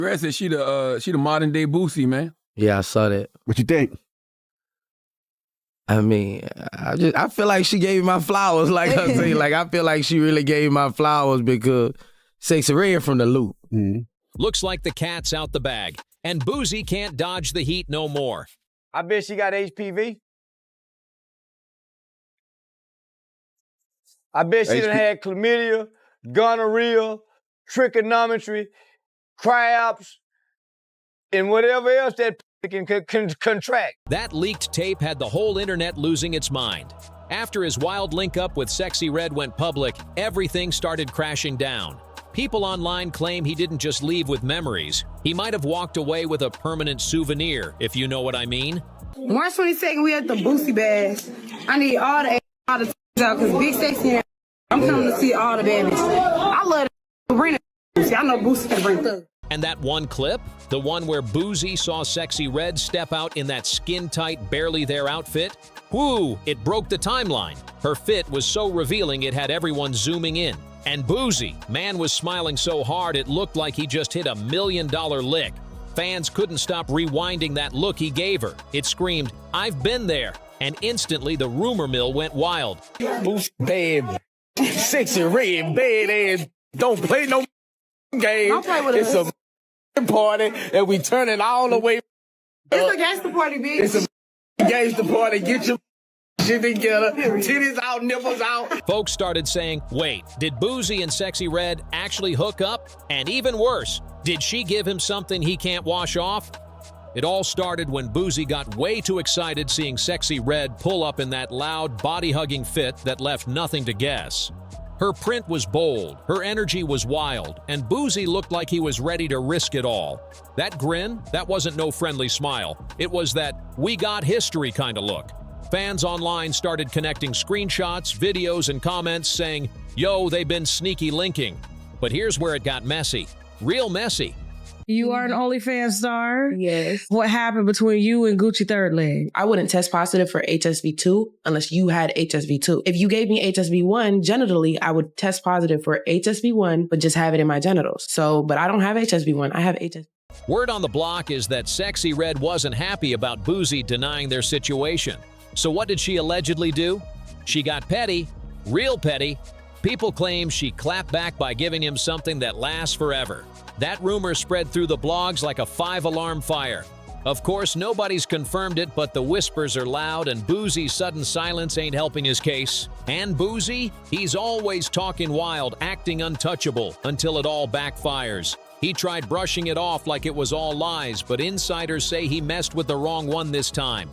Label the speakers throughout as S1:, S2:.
S1: Red said she the modern day Boosie, man.
S2: Yeah, I saw that.
S3: What you think?
S2: I mean, I feel like she gave me my flowers. Like I say, like I feel like she really gave me my flowers because Sexyy Red from the loop.
S3: Mm-hmm.
S4: Looks like the cat's out the bag, and Boosie can't dodge the heat no more.
S5: I bet she got HPV. I bet she done had chlamydia, gonorrhea, trigonometry, cryopts, and whatever else that can contract.
S4: That leaked tape had the whole internet losing its mind. After his wild link-up with Sexyy Red went public, everything started crashing down. People online claim he didn't just leave with memories. He might have walked away with a permanent souvenir, if you know what I mean.
S6: March 22nd, we at the Boosie Bash. I need all the out because Big Sexy, I'm coming to see all the bad bitches. I love the bring Boosie. I know Boosie can bring through.
S4: And that one clip, the one where Boosie saw Sexyy Red step out in that skin-tight, barely there outfit, whoo, it broke the timeline. Her fit was so revealing it had everyone zooming in. And Boosie, man was smiling so hard it looked like he just hit $1 million lick. Fans couldn't stop rewinding that look he gave her. It screamed, "I've been there." And instantly the rumor mill went wild.
S2: Boosie bad, Sexyy Red bad ass. Don't play no game.
S6: Don't play with
S2: us. It's a party and we turn it all the way.
S6: It's a gangster party, bitch.
S2: It's a gangster party. Get your shit together. Titties out, nipples out.
S4: Folks started saying, wait, did Boosie and Sexyy Red actually hook up? And even worse, did she give him something he can't wash off? It all started when Boosie got way too excited seeing Sexyy Red pull up in that loud, body-hugging fit that left nothing to guess. Her print was bold, her energy was wild, and Boosie looked like he was ready to risk it all. That grin, that wasn't no friendly smile. It was that we got history kind of look. Fans online started connecting screenshots, videos, and comments saying, yo, they've been sneaky linking. But here's where it got messy. Real messy.
S7: You are an OnlyFans star?
S8: Yes.
S7: What happened between you and Gucci Third Leg?
S8: I wouldn't test positive for HSV2 unless you had HSV2. If you gave me HSV1 genitally, I would test positive for HSV1, but just have it in my genitals. But I don't have HSV1. I have HSV.
S4: Word on the block is that Sexyy Red wasn't happy about Boosie denying their situation. So what did she allegedly do? She got petty, real petty. People claim she clapped back by giving him something that lasts forever. That rumor spread through the blogs like a 5-alarm fire. Of course, nobody's confirmed it, but the whispers are loud and Boosie's sudden silence ain't helping his case. And Boosie? He's always talking wild, acting untouchable, until it all backfires. He tried brushing it off like it was all lies, but insiders say he messed with the wrong one this time.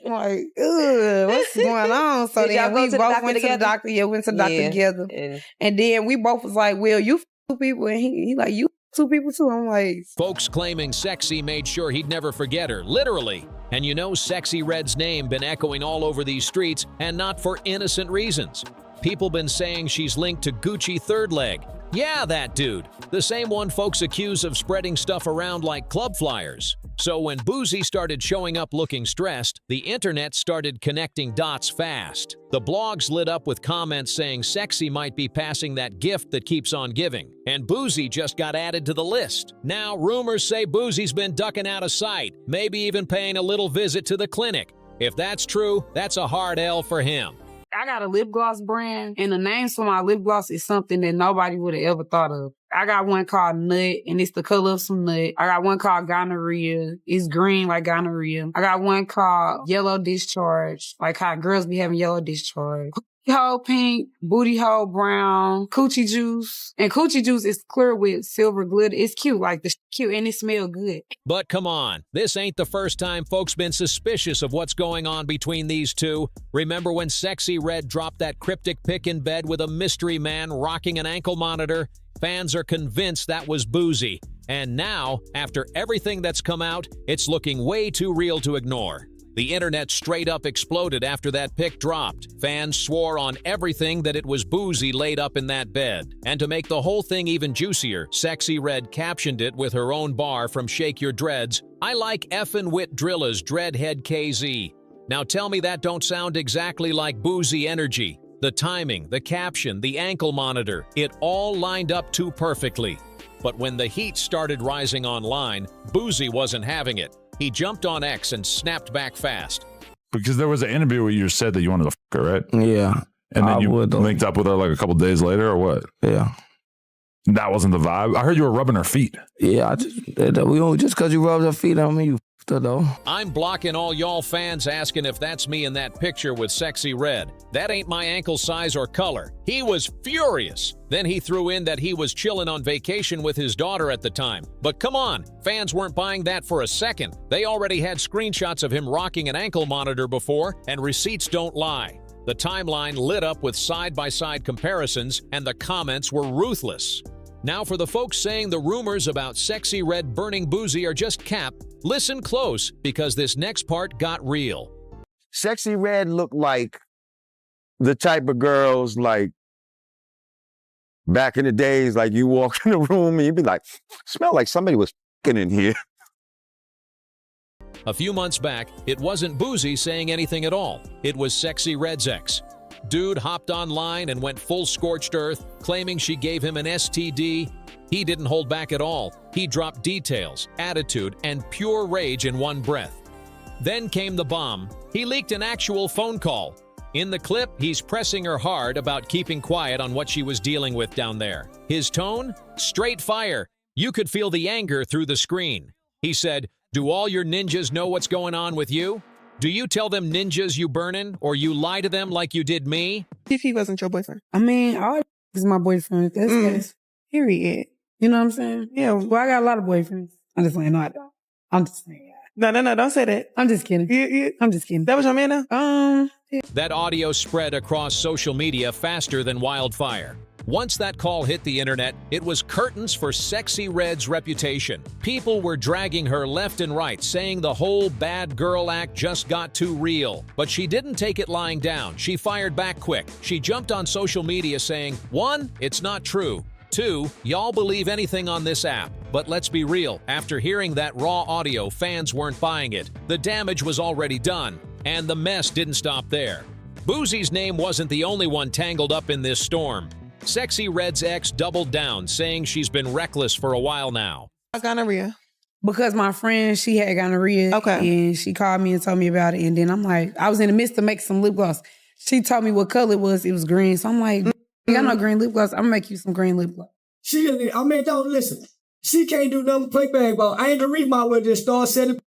S6: Like, ugh, what's going on? So then we both went to the doctor. Yeah, went to the doctor together. Yeah. And then we both was like, well, you two people. And he like, you two people too. I'm like.
S4: Folks claiming Sexyy made sure he'd never forget her, literally. And you know Sexyy Red's name been echoing all over these streets, and not for innocent reasons. People been saying she's linked to Gucci Third Leg. Yeah, that dude. The same one folks accuse of spreading stuff around like club flyers. So when Boosie started showing up looking stressed, the internet started connecting dots fast. The blogs lit up with comments saying Sexyy might be passing that gift that keeps on giving. And Boosie just got added to the list. Now rumors say Boosie's been ducking out of sight, maybe even paying a little visit to the clinic. If that's true, that's a hard L for him.
S6: I got a lip gloss brand, and the names for my lip gloss is something that nobody would have ever thought of. I got one called Nut, and it's the color of some nut. I got one called Gonorrhea. It's green like gonorrhea. I got one called Yellow Discharge, like how girls be having yellow discharge. Coochie hole pink, booty hole brown, coochie juice. And coochie juice is clear with silver glitter. It's cute, like the cute, and it smells good.
S4: But come on, this ain't the first time folks been suspicious of what's going on between these two. Remember when Sexyy Red dropped that cryptic pic in bed with a mystery man rocking an ankle monitor? Fans are convinced that was Boosie. And now, after everything that's come out, it's looking way too real to ignore. The internet straight up exploded after that pic dropped. Fans swore on everything that it was Boosie laid up in that bed. And to make the whole thing even juicier, Sexyy Red captioned it with her own bar from Shake Your Dreads, "I like effin' wit Drilla's Dreadhead KZ." Now tell me that don't sound exactly like Boosie energy. The timing, the caption, the ankle monitor, it all lined up too perfectly. But when the heat started rising online, Boosie wasn't having it. He jumped on X and snapped back fast.
S3: Because there was an interview where you said that you wanted to fuck her, right?
S2: Yeah.
S3: And then you
S2: would,
S3: linked up with her like a couple days later, or what?
S2: Yeah.
S3: That wasn't the vibe. I heard you were rubbing her feet.
S2: Yeah, just because you rubbed her feet on me, you f***ed her though.
S4: I'm blocking all y'all fans asking if that's me in that picture with Sexyy Red. That ain't my ankle size or color. He was furious. Then he threw in that he was chilling on vacation with his daughter at the time. But come on, fans weren't buying that for a second. They already had screenshots of him rocking an ankle monitor before, and receipts don't lie. The timeline lit up with side-by-side comparisons, and the comments were ruthless. Now for the folks saying the rumors about Sexyy Red burning Boosie are just cap, listen close because this next part got real.
S5: Sexyy Red looked like the type of girls like back in the days, like you walk in the room and you'd be like, smell like somebody was f***ing in here.
S4: A few months back, it wasn't Boosie saying anything at all. It was Sexyy Red's ex. Dude hopped online and went full scorched earth, claiming she gave him an STD. He didn't hold back at all. He dropped details, attitude, and pure rage in one breath. Then came the bomb. He leaked an actual phone call. In the clip, he's pressing her hard about keeping quiet on what she was dealing with down there. His tone? Straight fire. You could feel the anger through the screen. He said, "Do all your ninjas know what's going on with you? Do you tell them ninjas you burnin', or you lie to them like you did me?"
S9: If he wasn't your boyfriend.
S6: I mean, all is my boyfriend. That's
S9: Period.
S6: you know what I'm saying?
S9: Yeah.
S6: Well, I got a lot of boyfriends. I'm just saying, no, I don't. I'm just saying.
S9: No, don't say that.
S6: I'm just kidding. I'm just kidding.
S9: That was your man now?
S6: Yeah.
S4: That audio spread across social media faster than wildfire. Once that call hit the internet, it was curtains for Sexyy Red's reputation. People were dragging her left and right, saying the whole bad girl act just got too real. But she didn't take it lying down. She fired back quick. She jumped on social media saying, 1, it's not true. 2, y'all believe anything on this app. But let's be real, after hearing that raw audio, fans weren't buying it. The damage was already done, and the mess didn't stop there. Boosie's name wasn't the only one tangled up in this storm. Sexyy Red's ex doubled down, saying she's been reckless for a while now.
S9: Gonorrhea.
S6: Because my friend, she had gonorrhea.
S9: Okay.
S6: And she called me and told me about it. And then I'm like, I was in the midst of making some lip gloss. She told me what color it was. It was green. So I'm like, you got no green lip gloss? I'm going to make you some green lip gloss.
S10: Don't listen. She can't do nothing play basketball. I ain't the reason why I just start setting.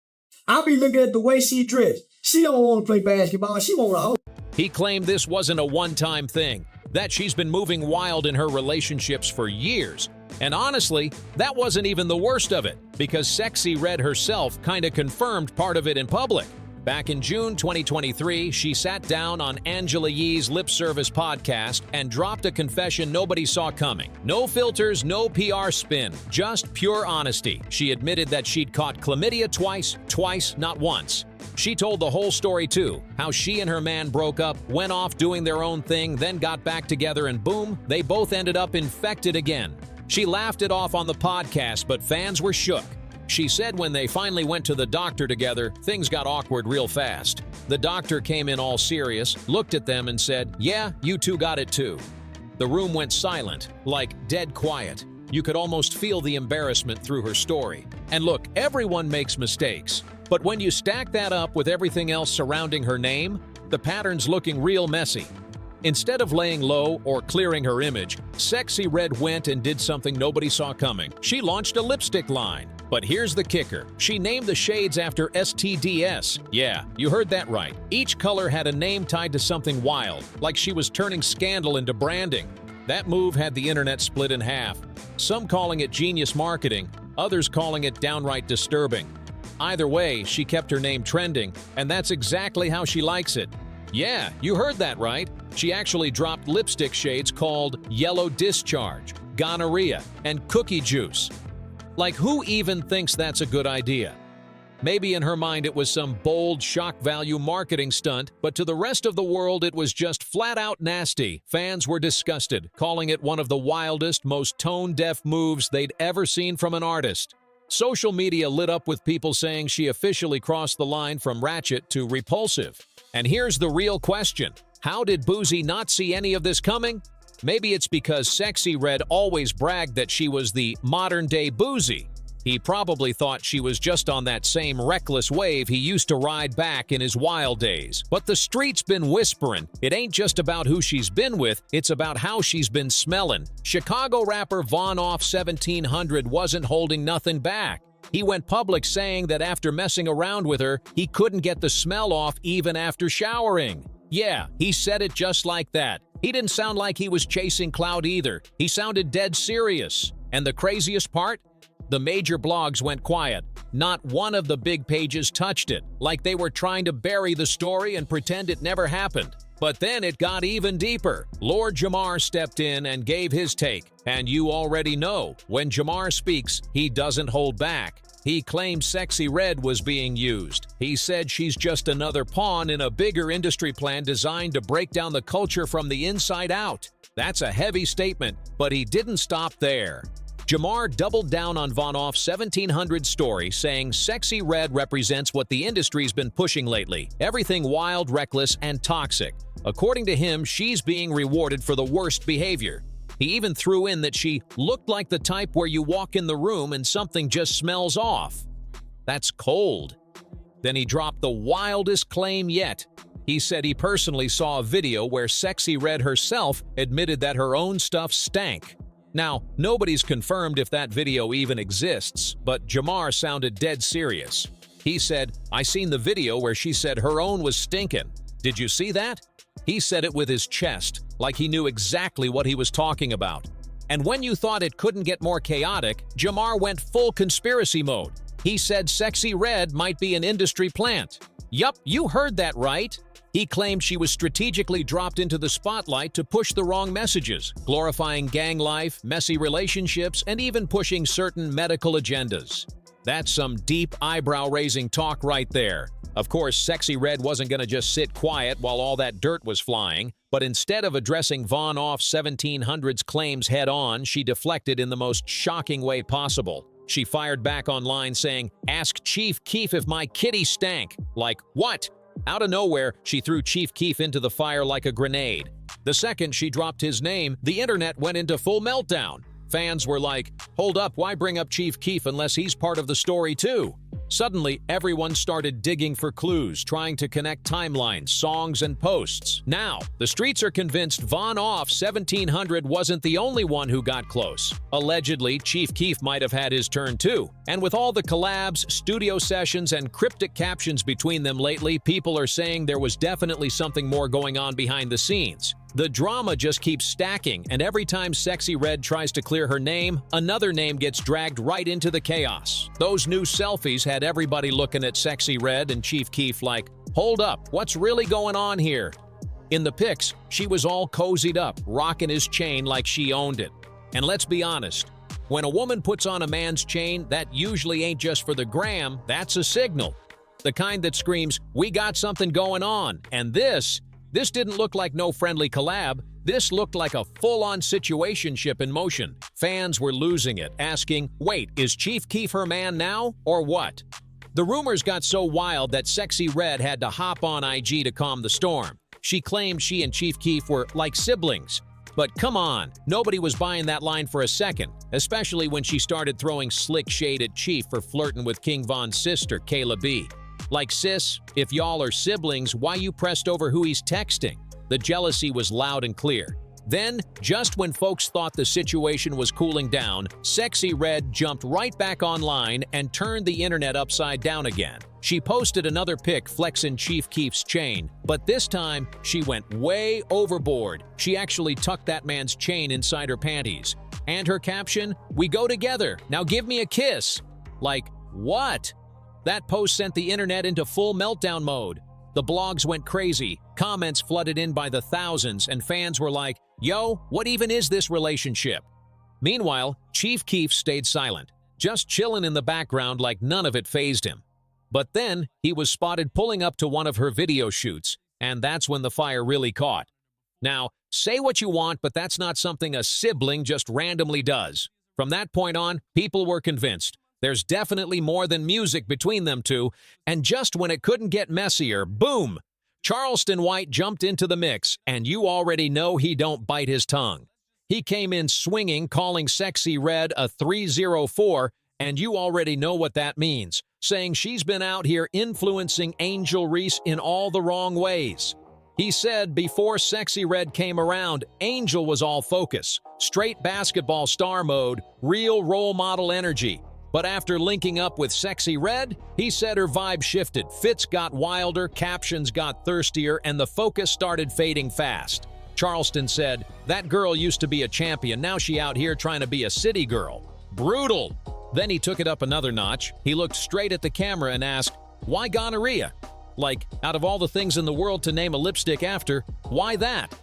S10: I be looking at the way she dressed. She don't want to play basketball. She want to hoe.
S4: He claimed this wasn't a one-time thing, that she's been moving wild in her relationships for years. And honestly, that wasn't even the worst of it, because Sexyy Red herself kinda confirmed part of it in public. Back in June 2023, she sat down on Angela Yee's Lip Service podcast and dropped a confession nobody saw coming. No filters, no PR spin, just pure honesty. She admitted that she'd caught chlamydia twice, not once. She told the whole story too, how she and her man broke up, went off doing their own thing, then got back together and boom, they both ended up infected again. She laughed it off on the podcast, but fans were shook. She said when they finally went to the doctor together, things got awkward real fast. The doctor came in all serious, looked at them and said, "Yeah, you two got it too." The room went silent, like dead quiet. You could almost feel the embarrassment through her story. And look, everyone makes mistakes. But when you stack that up with everything else surrounding her name, the pattern's looking real messy. Instead of laying low or clearing her image, Sexyy Red went and did something nobody saw coming. She launched a lipstick line. But here's the kicker. She named the shades after STDs. Yeah, you heard that right. Each color had a name tied to something wild, like she was turning scandal into branding. That move had the internet split in half. Some calling it genius marketing, others calling it downright disturbing. Either way, she kept her name trending, and that's exactly how she likes it. Yeah, you heard that right. She actually dropped lipstick shades called Yellow Discharge, Gonorrhea, and Cookie Juice. Like, who even thinks that's a good idea? Maybe in her mind it was some bold, shock value marketing stunt, but to the rest of the world it was just flat out nasty. Fans were disgusted, calling it one of the wildest, most tone-deaf moves they'd ever seen from an artist. Social media lit up with people saying she officially crossed the line from ratchet to repulsive. And here's the real question. How did Boosie not see any of this coming? Maybe it's because Sexyy Red always bragged that she was the modern-day Boosie. He probably thought she was just on that same reckless wave he used to ride back in his wild days. But the street's been whispering. It ain't just about who she's been with, it's about how she's been smelling. Chicago rapper Von Off 1700 wasn't holding nothing back. He went public saying that after messing around with her, he couldn't get the smell off even after showering. Yeah, he said it just like that. He didn't sound like he was chasing clout either. He sounded dead serious. And the craziest part? The major blogs went quiet. Not one of the big pages touched it, like they were trying to bury the story and pretend it never happened. But then it got even deeper. Lord Jamar stepped in and gave his take. And you already know, when Jamar speaks, he doesn't hold back. He claimed Sexyy Red was being used. He said she's just another pawn in a bigger industry plan designed to break down the culture from the inside out. That's a heavy statement, but he didn't stop there. Jamar doubled down on Von Off 1700's story, saying Sexyy Red represents what the industry's been pushing lately. Everything wild, reckless, and toxic. According to him, she's being rewarded for the worst behavior. He even threw in that she looked like the type where you walk in the room and something just smells off. That's cold. Then he dropped the wildest claim yet. He said he personally saw a video where Sexyy Red herself admitted that her own stuff stank. Now, nobody's confirmed if that video even exists, but Jamar sounded dead serious. He said, "I seen the video where she said her own was stinkin'. Did you see that?" He said it with his chest, like he knew exactly what he was talking about. And when you thought it couldn't get more chaotic, Jamar went full conspiracy mode. He said Sexyy Red might be an industry plant. Yup, you heard that right. He claimed she was strategically dropped into the spotlight to push the wrong messages, glorifying gang life, messy relationships, and even pushing certain medical agendas. That's some deep eyebrow-raising talk right there. Of course, Sexyy Red wasn't going to just sit quiet while all that dirt was flying, but instead of addressing Von Off 1700's claims head-on, she deflected in the most shocking way possible. She fired back online saying, "Ask Chief Keef if my kitty stank." Like, what? Out of nowhere, she threw Chief Keef into the fire like a grenade. The second she dropped his name, the internet went into full meltdown. Fans were like, hold up, why bring up Chief Keef unless he's part of the story too? Suddenly, everyone started digging for clues, trying to connect timelines, songs, and posts. Now, the streets are convinced Von Off 1700 wasn't the only one who got close. Allegedly, Chief Keef might have had his turn too. And with all the collabs, studio sessions, and cryptic captions between them lately, people are saying there was definitely something more going on behind the scenes. The drama just keeps stacking, and every time Sexyy Red tries to clear her name, another name gets dragged right into the chaos. Those new selfies had everybody looking at Sexyy Red and Chief Keef like, hold up, what's really going on here? In the pics, she was all cozied up, rocking his chain like she owned it. And let's be honest, when a woman puts on a man's chain, that usually ain't just for the gram, that's a signal. The kind that screams, we got something going on, and this didn't look like no friendly collab. This looked like a full-on situationship in motion. Fans were losing it, asking, wait, is Chief Keef her man now, or what? The rumors got so wild that Sexyy Red had to hop on IG to calm the storm. She claimed she and Chief Keef were like siblings. But come on, nobody was buying that line for a second, especially when she started throwing slick shade at Chief for flirting with King Von's sister, Kayla B. Like, sis, if y'all are siblings, why you pressed over who he's texting? The jealousy was loud and clear. Then, just when folks thought the situation was cooling down, Sexyy Red jumped right back online and turned the internet upside down again. She posted another pic flexing Chief Keef's chain, but this time, she went way overboard. She actually tucked that man's chain inside her panties. And her caption, "We go together, now give me a kiss." Like, what? That post sent the internet into full meltdown mode. The blogs went crazy, comments flooded in by the thousands, and fans were like, yo, what even is this relationship? Meanwhile, Chief Keef stayed silent, just chilling in the background like none of it fazed him. But then, he was spotted pulling up to one of her video shoots, and that's when the fire really caught. Now, say what you want, but that's not something a sibling just randomly does. From that point on, people were convinced. There's definitely more than music between them two, and just when it couldn't get messier, boom! Charleston White jumped into the mix, and you already know he don't bite his tongue. He came in swinging, calling Sexyy Red a 304, and you already know what that means, saying she's been out here influencing Angel Reese in all the wrong ways. He said before Sexyy Red came around, Angel was all focus, straight basketball star mode, real role model energy. But after linking up with Sexyy Red, he said her vibe shifted, fits got wilder, captions got thirstier, and the focus started fading fast. Charleston said, that girl used to be a champion, now she out here trying to be a city girl. Brutal! Then he took it up another notch. He looked straight at the camera and asked, why gonorrhea? Like, out of all the things in the world to name a lipstick after, why that?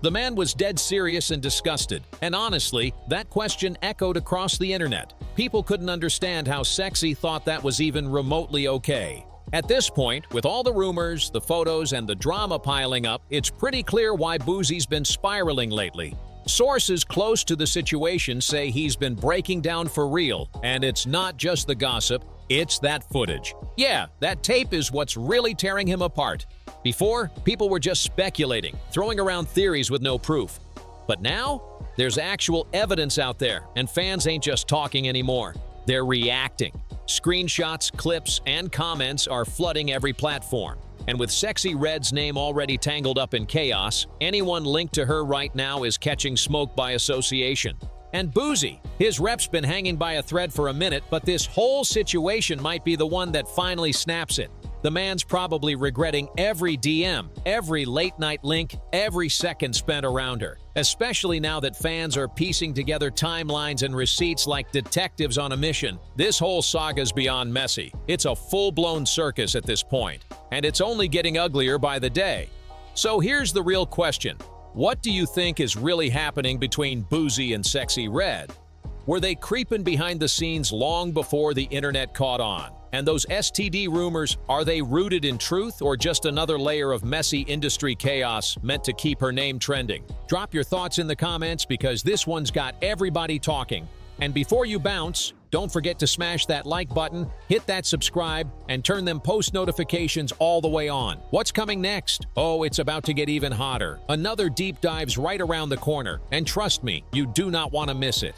S4: The man was dead serious and disgusted, and honestly, that question echoed across the internet. People couldn't understand how Sexyy thought that was even remotely okay. At this point, with all the rumors, the photos, and the drama piling up, it's pretty clear why Boosie's been spiraling lately. Sources close to the situation say he's been breaking down for real, and it's not just the gossip, it's that footage. Yeah, that tape is what's really tearing him apart. Before, people were just speculating, throwing around theories with no proof. But now, there's actual evidence out there, and fans ain't just talking anymore. They're reacting. Screenshots, clips, and comments are flooding every platform. And with Sexyy Red's name already tangled up in chaos, anyone linked to her right now is catching smoke by association. And Boosie, his rep's been hanging by a thread for a minute, but this whole situation might be the one that finally snaps it. The man's probably regretting every DM, every late-night link, every second spent around her, especially now that fans are piecing together timelines and receipts like detectives on a mission. This whole saga's beyond messy. It's a full-blown circus at this point, and it's only getting uglier by the day. So here's the real question. What do you think is really happening between Boosie and Sexyy Red? Were they creeping behind the scenes long before the internet caught on? And those STD rumors, are they rooted in truth or just another layer of messy industry chaos meant to keep her name trending? Drop your thoughts in the comments because this one's got everybody talking. And before you bounce, don't forget to smash that like button, hit that subscribe, and turn them post notifications all the way on. What's coming next? Oh, it's about to get even hotter. Another deep dive's right around the corner, and trust me, you do not want to miss it.